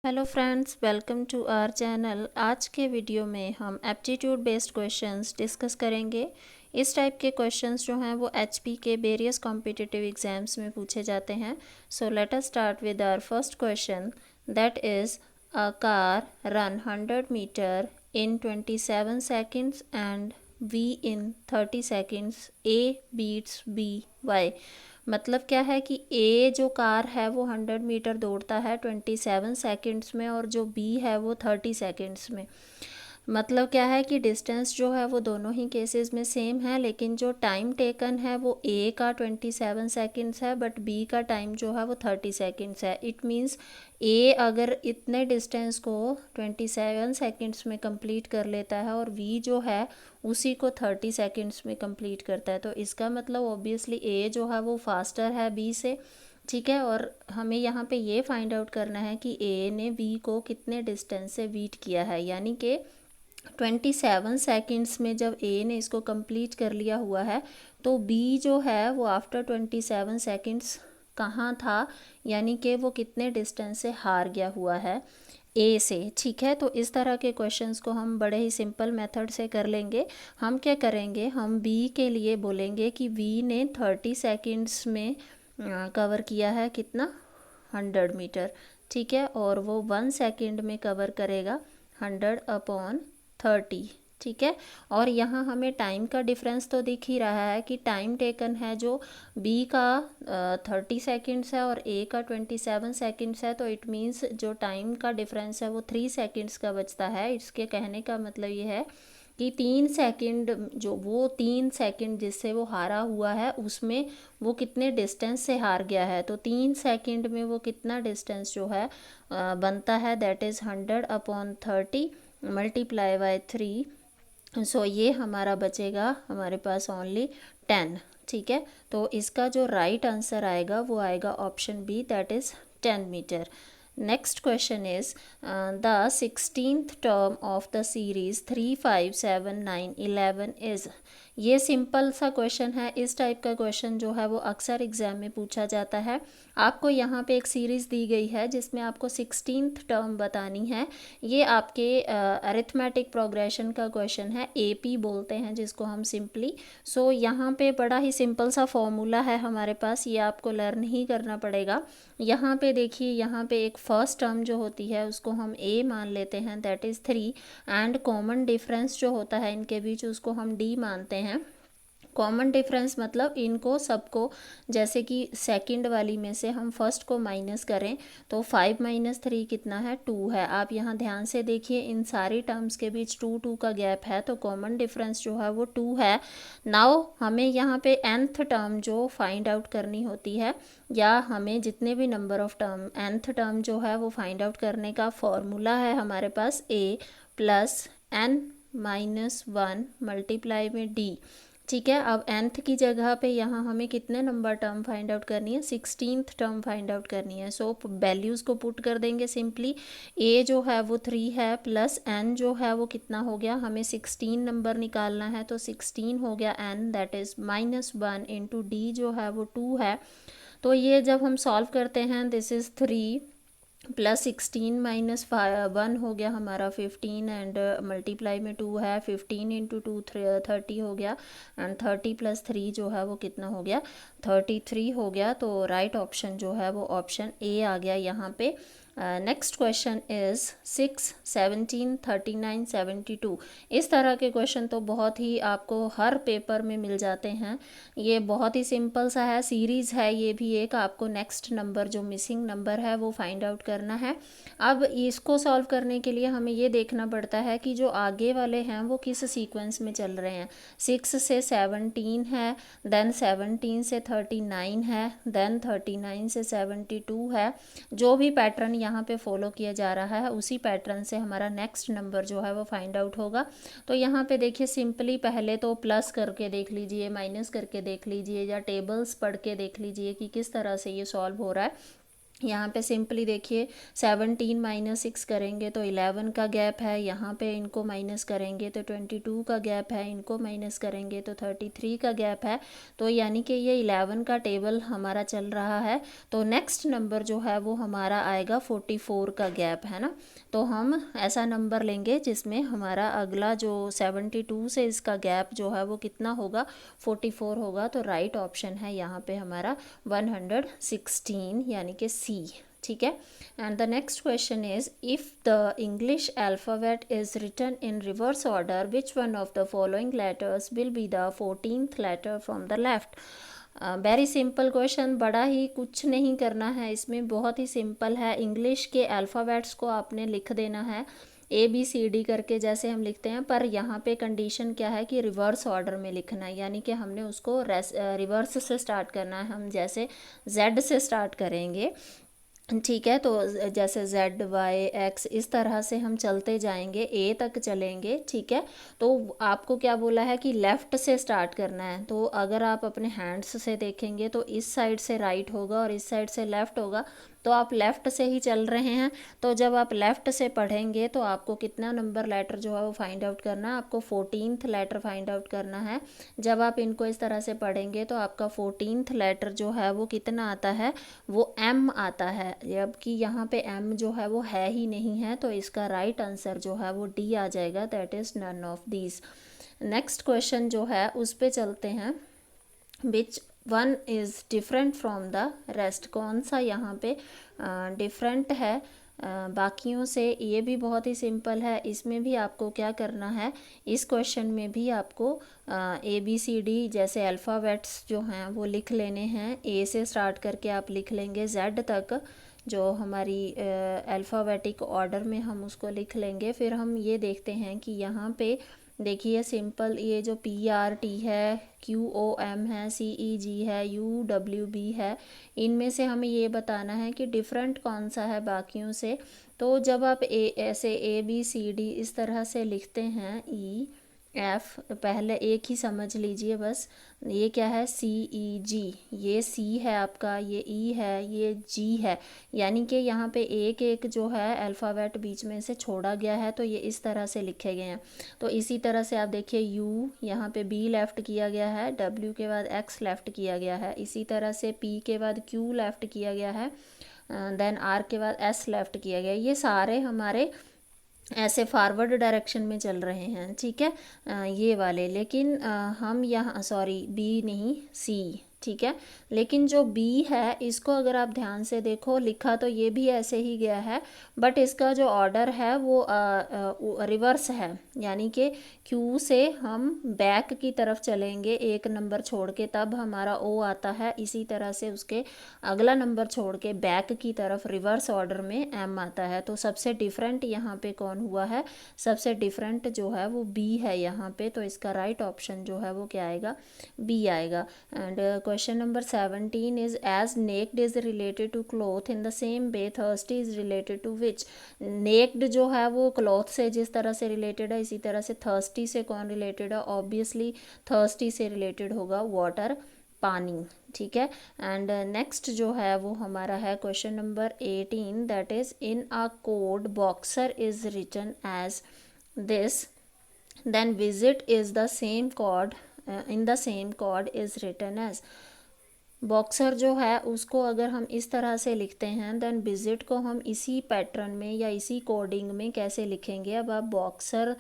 Hello friends, welcome to our channel. आज के video में हम एप्टीट्यूड बेस्ड क्वेश्चंस डिस्कस करेंगे। इस टाइप के क्वेश्चंस जो हैं वो एचपी के वेरियस कॉम्पिटिटिव एग्जाम्स में पूछे जाते हैं। So let us start with our first question, that is a car run 100 meter in 27 seconds and V in 30 seconds. A beats B. Why? मतलब क्या है कि ए जो कार है वो 100 मीटर दौड़ता है 27 सेकंड्स में और जो बी है वो 30 सेकंड्स में। मतलब क्या है कि डिस्टेंस जो है वो दोनों ही केसेस में सेम है, लेकिन जो टाइम टेकन है वो ए का 27 सेकंड्स है बट बी का टाइम जो है वो 30 सेकंड्स है। इट मीन्स ए अगर इतने डिस्टेंस को 27 सेकंड्स में कंप्लीट कर लेता है और बी जो है उसी को 30 सेकंड्स में कंप्लीट करता है, तो इसका मतलब ऑब्वियसली ए जो है वो फास्टर है बी से। ठीक है, और हमें यहाँ पे ये फाइंड आउट करना है कि ए ने बी को कितने डिस्टेंस से बीट किया है, यानी कि 27 सेकंड्स में जब ए ने इसको कंप्लीट कर लिया हुआ है तो बी जो है वो आफ्टर 27 सेकंड्स कहाँ था, यानी कि वो कितने डिस्टेंस से हार गया हुआ है ए से। ठीक है, तो इस तरह के क्वेश्चंस को हम बड़े ही सिंपल मेथड से कर लेंगे। हम क्या करेंगे, हम बी के लिए बोलेंगे कि बी ने 30 सेकंड्स में कवर किया है कितना, 100 मीटर। ठीक है, और वो 1 सेकंड में कवर करेगा 100/30। ठीक है, और यहाँ हमें टाइम का डिफरेंस तो दिख ही रहा है कि टाइम टेकन है जो बी का 30 सेकेंड्स है और ए का 27 सेकेंड्स है, तो इट मीन्स जो टाइम का डिफरेंस है वो 3 सेकेंड्स का बचता है। इसके कहने का मतलब ये है कि 3 सेकंड, जो वो 3 सेकंड जिससे वो हारा हुआ है उसमें वो कितने डिस्टेंस से हार गया है, तो 3 सेकंड में वो कितना डिस्टेंस जो है बनता है, दैट इज़ 100/30 मल्टीप्लाई बाय 3। सो ये हमारा बचेगा हमारे पास ओनली 10। ठीक है, तो इसका जो राइट आंसर आएगा वो आएगा option B, that is 10 meter. Next question is the 16th term of the series 3, 5, 7, 9, 11 is. ये सिंपल सा क्वेश्चन है। इस टाइप का क्वेश्चन जो है वो अक्सर एग्जाम में पूछा जाता है। आपको यहाँ पे एक सीरीज़ दी गई है जिसमें आपको 16th टर्म बतानी है। ये आपके अरिथमेटिक प्रोग्रेशन का क्वेश्चन है, एपी बोलते हैं जिसको हम सिंपली। सो यहाँ पे बड़ा ही सिंपल सा फॉर्मूला है हमारे पास, ये आपको लर्न ही करना पड़ेगा। यहाँ पे देखिए, यहाँ पे एक फर्स्ट टर्म जो होती है उसको हम ए मान लेते हैं, that is 3, and common difference जो होता है इनके बीच उसको हम डी मानते हैं। कॉमन डिफरेंस मतलब इनको सबको, जैसे कि सेकंड वाली में से हम फर्स्ट को माइनस करें तो 5 - 3 कितना है, 2 है। आप यहाँ ध्यान से देखिए, इन सारी टर्म्स के बीच 2 का गैप है, तो कॉमन डिफरेंस जो है वो 2 है। नाउ हमें यहाँ पे nth टर्म जो फाइंड आउट करनी होती है, या हमें जितने भी number of term, nth term जो है वो फाइंड आउट करने का फॉर्मूला है हमारे पास a + n-1 मल्टीप्लाई में d। ठीक है, अब nth की जगह पे यहाँ हमें कितने नंबर टर्म फाइंड आउट करनी है, 16th टर्म फाइंड आउट करनी है। सो वैल्यूज़ को पुट कर देंगे सिंपली। a जो है वो 3 है प्लस n जो है वो कितना हो गया, हमें 16 नंबर निकालना है तो 16 हो गया n, that is -1 into d जो है वो 2 है। तो ये जब हम सॉल्व करते हैं, दिस इज़ 3 + 16 - 1 हो गया हमारा 15, एंड मल्टीप्लाई में 2 है, 15 × 2 30 हो गया, एंड 30 + 3 जो है वो कितना हो गया, 33 हो गया। तो राइट ऑप्शन जो है वो ऑप्शन ए आ गया यहाँ पे। Next question is 6, 17, 39, 72। इस तरह के क्वेश्चन तो बहुत ही आपको हर पेपर में मिल जाते हैं। ये बहुत ही सिंपल सा है, सीरीज़ है ये भी एक। आपको नेक्स्ट नंबर जो मिसिंग नंबर है वो फाइंड आउट करना है। अब इसको सॉल्व करने के लिए हमें ये देखना पड़ता है कि जो आगे वाले हैं वो किस सीक्वेंस में चल रहे हैं। 6 से 17 है, देन 17 से 39 है, देन 39 से 72 है। जो भी पैटर्न यहाँ पे फॉलो किया जा रहा है उसी पैटर्न से हमारा नेक्स्ट नंबर जो है वो फाइंड आउट होगा। तो यहाँ पे देखिए, सिंपली पहले तो प्लस करके देख लीजिए, माइनस करके देख लीजिए, या टेबल्स पढ़ के देख लीजिए कि किस तरह से ये सॉल्व हो रहा है। यहाँ पे सिंपली देखिए 17 माइनस 6 करेंगे तो 11 का गैप है, यहाँ पे इनको माइनस करेंगे तो 22 का गैप है, इनको माइनस करेंगे तो 33 का गैप है। तो यानी कि ये 11 का टेबल हमारा चल रहा है। तो नेक्स्ट नंबर जो है वो हमारा आएगा 44 का गैप है ना। तो हम ऐसा नंबर लेंगे जिसमें हमारा अगला जो 72 से इसका गैप जो है वो कितना होगा, 44 होगा। तो राइट ऑप्शन है यहाँ पे हमारा 116 यानी कि सी। ठीक है। And the next question is if the English alphabet is written in reverse order which one of the following letters will be the 14th letter from the left. Very simple question, बड़ा ही कुछ नहीं करना है इसमें, बहुत ही सिंपल है। इंग्लिश के अल्फ़ाबेट्स को आपने लिख देना है ABCD करके जैसे हम लिखते हैं, पर यहाँ पे कंडीशन क्या है कि रिवर्स ऑर्डर में लिखना है, यानी कि हमने उसको रिवर्स से स्टार्ट करना है। हम जैसे Z से स्टार्ट करेंगे, ठीक है, तो जैसे ZY X इस तरह से हम चलते जाएंगे, A तक चलेंगे। ठीक है, तो आपको क्या बोला है कि लेफ़्ट से स्टार्ट करना है। तो अगर आप अपने हैंड्स से देखेंगे तो इस साइड से राइट होगा और इस साइड से लेफ़्ट होगा, तो आप लेफ़्ट से ही चल रहे हैं। तो जब आप लेफ़्ट से पढ़ेंगे तो आपको कितना नंबर लेटर जो है वो फाइंड आउट करना है, आपको 14th लेटर फाइंड आउट करना है। जब आप इनको इस तरह से पढ़ेंगे तो आपका 14th लेटर जो है वो कितना आता है, वो M आता है। जबकि यहाँ पे M जो है वो है ही नहीं है, तो इसका राइट आंसर जो है वो D आ जाएगा, that is none of these. Next question जो है उस पे चलते हैं, which one is different from the rest. कौन सा यहाँ पे डिफरेंट है बाकियों से। ये भी बहुत ही सिंपल है, इसमें भी आपको क्या करना है, इस क्वेश्चन में भी आपको ABCD जैसे अल्फ़ाबेट्स जो हैं वो लिख लेने हैं। A से स्टार्ट करके आप लिख लेंगे Z तक, जो हमारी अल्फ़ाबेटिक ऑर्डर में हम उसको लिख लेंगे। फिर हम ये देखते हैं कि यहाँ पे देखिए सिंपल, ये जो PRT है, QOM है, CEG है, UWB है, इनमें से हमें ये बताना है कि डिफरेंट कौन सा है बाकियों से। तो जब आप ऐसे ABCD इस तरह से लिखते हैं, EF पहले एक ही समझ लीजिए बस, ये क्या है CEG, ये C है आपका, ये E है, ये G है, यानी कि यहाँ पे एक एक जो है अल्फ़ाबेट बीच में से छोड़ा गया है, तो ये इस तरह से लिखे गए हैं। तो इसी तरह से आप देखिए U यहाँ पे B लेफ़्ट किया गया है, W के बाद X लेफ़्ट किया गया है, इसी तरह से P के बाद Q लेफ़्ट किया गया है, देन R के बाद S लेफ़्ट किया गया। ये सारे हमारे ऐसे फॉरवर्ड डायरेक्शन में चल रहे हैं। ठीक है, ये वाले, लेकिन हम यहाँ सॉरी B नहीं C, ठीक है, लेकिन जो B है इसको अगर आप ध्यान से देखो, लिखा तो ये भी ऐसे ही गया है, बट इसका जो ऑर्डर है वो रिवर्स है, यानी कि Q से हम बैक की तरफ चलेंगे एक नंबर छोड़ के, तब हमारा O आता है। इसी तरह से उसके अगला नंबर छोड़ के बैक की तरफ रिवर्स ऑर्डर में M आता है। तो सबसे डिफरेंट यहाँ पे कौन हुआ है, सबसे डिफरेंट जो है वो B है यहाँ पे। तो इसका राइट ऑप्शन जो है वो क्या आएगा, B आएगा। And question number 17 is as naked is related to cloth in the same way thirsty is related to which. Naked जो है वो क्लॉथ से जिस तरह से रिलेटेड है, इसी तरह से थर्स्टी से कौन रिलेटेड है, ऑब्वियसली थर्स्टी से रिलेटेड होगा वाटर, पानी। ठीक है, एंड नेक्स्ट जो है वो हमारा है question number 18, that is in a code boxer is written as this, then visit is the same code in the same code is written as. Boxer जो है उसको अगर हम इस तरह से लिखते हैं, देन विजिट को हम इसी पैटर्न में या इसी कोडिंग में कैसे लिखेंगे। अब आप बॉक्सर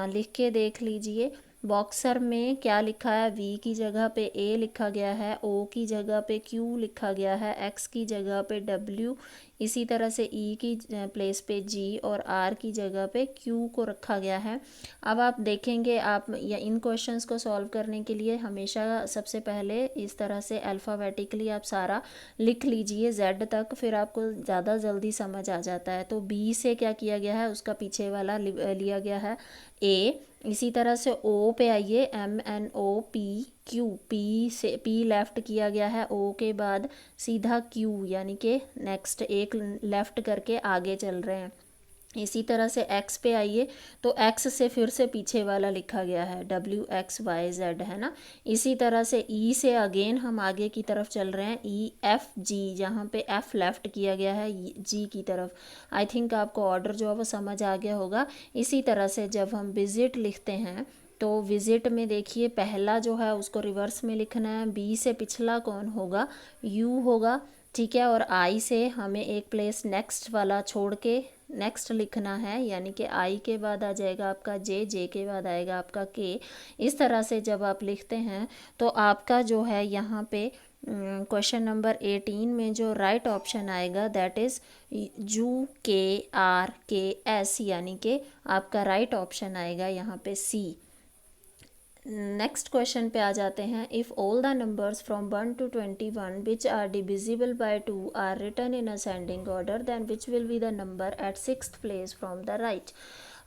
लिख के देख लीजिए, बॉक्सर में क्या लिखा है, V की जगह पे A लिखा गया है, O की जगह पे Q लिखा गया है, X की जगह पे W, इसी तरह से E की प्लेस पे G और R की जगह पे Q को रखा गया है। अब आप देखेंगे, आप या इन क्वेश्चंस को सॉल्व करने के लिए हमेशा सबसे पहले इस तरह से अल्फ़ाबेटिकली आप सारा लिख लीजिए Z तक, फिर आपको ज़्यादा जल्दी समझ आ जाता है। तो B से क्या किया गया है, उसका पीछे वाला लिया गया है A। इसी तरह से O पे आइए, MNOPQ, P से P लेफ़्ट किया गया है, O के बाद सीधा Q, यानी कि नेक्स्ट एक लेफ़्ट करके आगे चल रहे हैं। इसी तरह से x पे आइए तो x से फिर से पीछे वाला लिखा गया है WXYZ, है ना। इसी तरह से E से अगेन हम आगे की तरफ चल रहे हैं, EFG, जहाँ पे F लेफ़्ट किया गया है G की तरफ। आई थिंक आपको ऑर्डर जो है वो समझ आ गया होगा। इसी तरह से जब हम विजिट लिखते हैं तो विजिट में देखिए पहला जो है उसको रिवर्स में लिखना है, B से पिछला कौन होगा, U होगा, ठीक है। और आई से हमें एक प्लेस नेक्स्ट वाला छोड़ के नेक्स्ट लिखना है, यानी कि आई के बाद आ जाएगा आपका जे, जे के बाद आएगा आपका के। इस तरह से जब आप लिखते हैं तो आपका जो है यहाँ पे क्वेश्चन नंबर 18 में जो राइट ऑप्शन आएगा दैट इज़ UKRKS, यानी कि आपका राइट ऑप्शन आएगा यहाँ पे सी। नेक्स्ट क्वेश्चन पे आ जाते हैं। If all the numbers from 1 to 21 which are divisible by 2 are written in ascending order then which will be the number at 6th place from the right.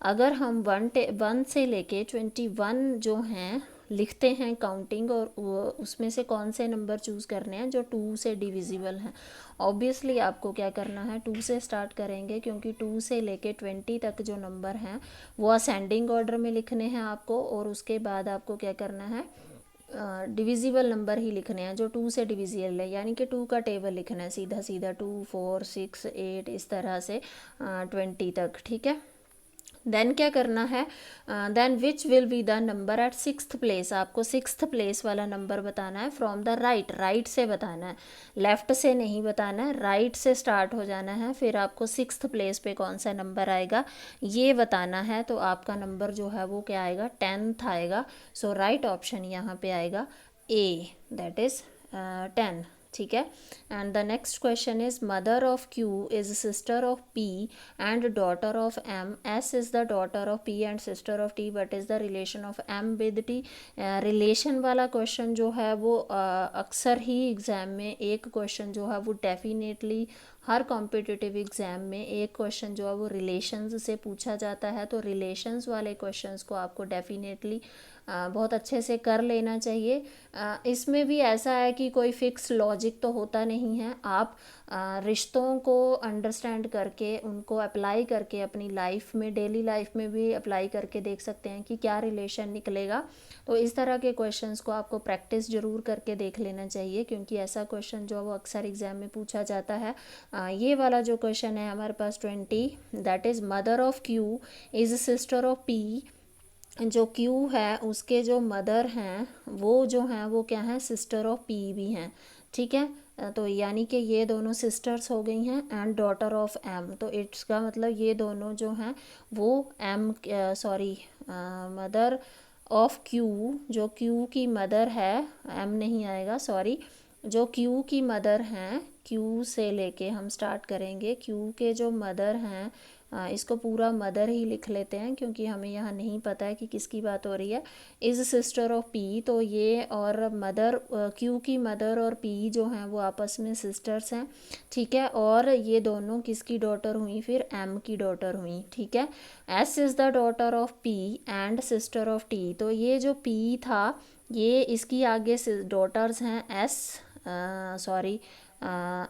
अगर हम 1 से लेके 21 जो हैं लिखते हैं काउंटिंग, और उसमें से कौन से नंबर चूज़ करने हैं जो 2 से डिविजिबल हैं। ऑब्वियसली आपको क्या करना है, 2 से स्टार्ट करेंगे क्योंकि 2 से लेके 20 तक जो नंबर हैं वो असेंडिंग ऑर्डर में लिखने हैं आपको, और उसके बाद आपको क्या करना है, डिविजिबल नंबर ही लिखने हैं जो 2 से डिविजिबल है, यानी कि 2 का टेबल लिखना है सीधा सीधा, 2 4 6 8 इस तरह से 20 तक, ठीक है। देन क्या करना है, then which will be the number at 6th place, आपको 6th प्लेस वाला नंबर बताना है फ्रॉम द राइट, राइट से बताना है, लेफ़्ट से नहीं बताना है, राइट से स्टार्ट हो जाना है। फिर आपको 6th प्लेस पे कौन सा नंबर आएगा ये बताना है, तो आपका नंबर जो है वो क्या आएगा, 10th आएगा। सो राइट ऑप्शन यहाँ पे आएगा ए, दैट इज़ 10, ठीक है। And the next question is mother of Q is sister of P and daughter of M, S is the daughter of P and sister of T, but is the relation of M with T. Relation वाला question जो है वो अक्सर ही exam में एक question जो है वो डेफिनेटली हर कॉम्पिटिटिव एग्ज़ाम में एक क्वेश्चन जो है वो रिलेशंस से पूछा जाता है। तो रिलेशंस वाले क्वेश्चंस को आपको डेफिनेटली बहुत अच्छे से कर लेना चाहिए। इसमें भी ऐसा है कि कोई फ़िक्स लॉजिक तो होता नहीं है, आप रिश्तों को अंडरस्टैंड करके उनको अप्लाई करके अपनी लाइफ में, डेली लाइफ में भी अप्लाई करके देख सकते हैं कि क्या रिलेशन निकलेगा। तो इस तरह के क्वेश्चंस को आपको प्रैक्टिस ज़रूर करके देख लेना चाहिए, क्योंकि ऐसा क्वेश्चन जो है वो अक्सर एग्ज़ाम में पूछा जाता है। ये वाला जो क्वेश्चन है हमारे पास 20, that is mother of Q is sister of P. जो क्यू है उसके जो मदर हैं वो जो हैं वो क्या हैं, सिस्टर ऑफ पी भी हैं, ठीक है। तो यानी कि ये दोनों सिस्टर्स हो गई हैं, एंड डॉटर ऑफ एम, तो इट्स का मतलब ये दोनों जो हैं वो M, sorry, mother of Q, जो क्यू की मदर है, एम नहीं आएगा सॉरी, जो क्यू की मदर हैं, क्यू से लेके हम स्टार्ट करेंगे, क्यू के जो मदर हैं, इसको पूरा मदर ही लिख लेते हैं क्योंकि हमें यहाँ नहीं पता है कि किसकी बात हो रही है। इज़ सिस्टर ऑफ पी, तो ये और मदर, क्यू की मदर और पी जो हैं वो आपस में सिस्टर्स हैं, ठीक है। और ये दोनों किसकी डॉटर हुई, फिर एम की डॉटर हुई, ठीक है। S is the daughter of P and sister of T, तो ये जो पी था ये इसकी आगे डॉटर्स हैं S, sorry,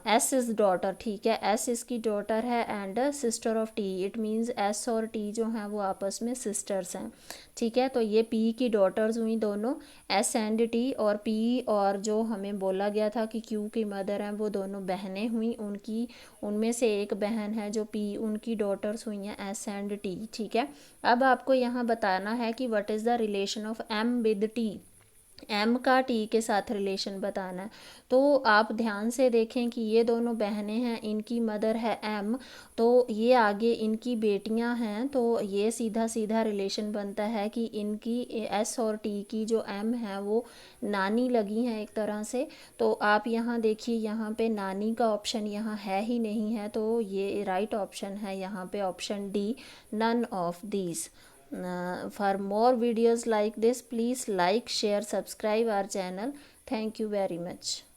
S is daughter, ठीक है, एस इसकी डॉटर है and sister of T, it means S और टी जो हैं वो आपस में सिस्टर्स हैं, ठीक है। तो ये पी की डॉटर्स हुई दोनों, एस एंड टी, और पी और जो हमें बोला गया था कि क्यू की मदर हैं वो दोनों बहनें हुई, उनकी उनमें से एक बहन है जो पी, उनकी डॉटर्स हुई हैं एस एंड टी, ठीक है। अब आपको यहाँ बताना है कि what is the relation of M with T, M का टी के साथ रिलेशन बताना है। तो आप ध्यान से देखें कि ये दोनों बहनें हैं, इनकी मदर है एम, तो ये आगे इनकी बेटियां हैं, तो ये सीधा सीधा रिलेशन बनता है कि इनकी एस और टी की जो एम है वो नानी लगी हैं एक तरह से। तो आप यहाँ देखिए, यहाँ पे नानी का ऑप्शन यहाँ है ही नहीं है, तो ये राइट ऑप्शन है यहाँ पे option D, none of these. For more videos like this, please like, share, subscribe our channel. Thank you very much.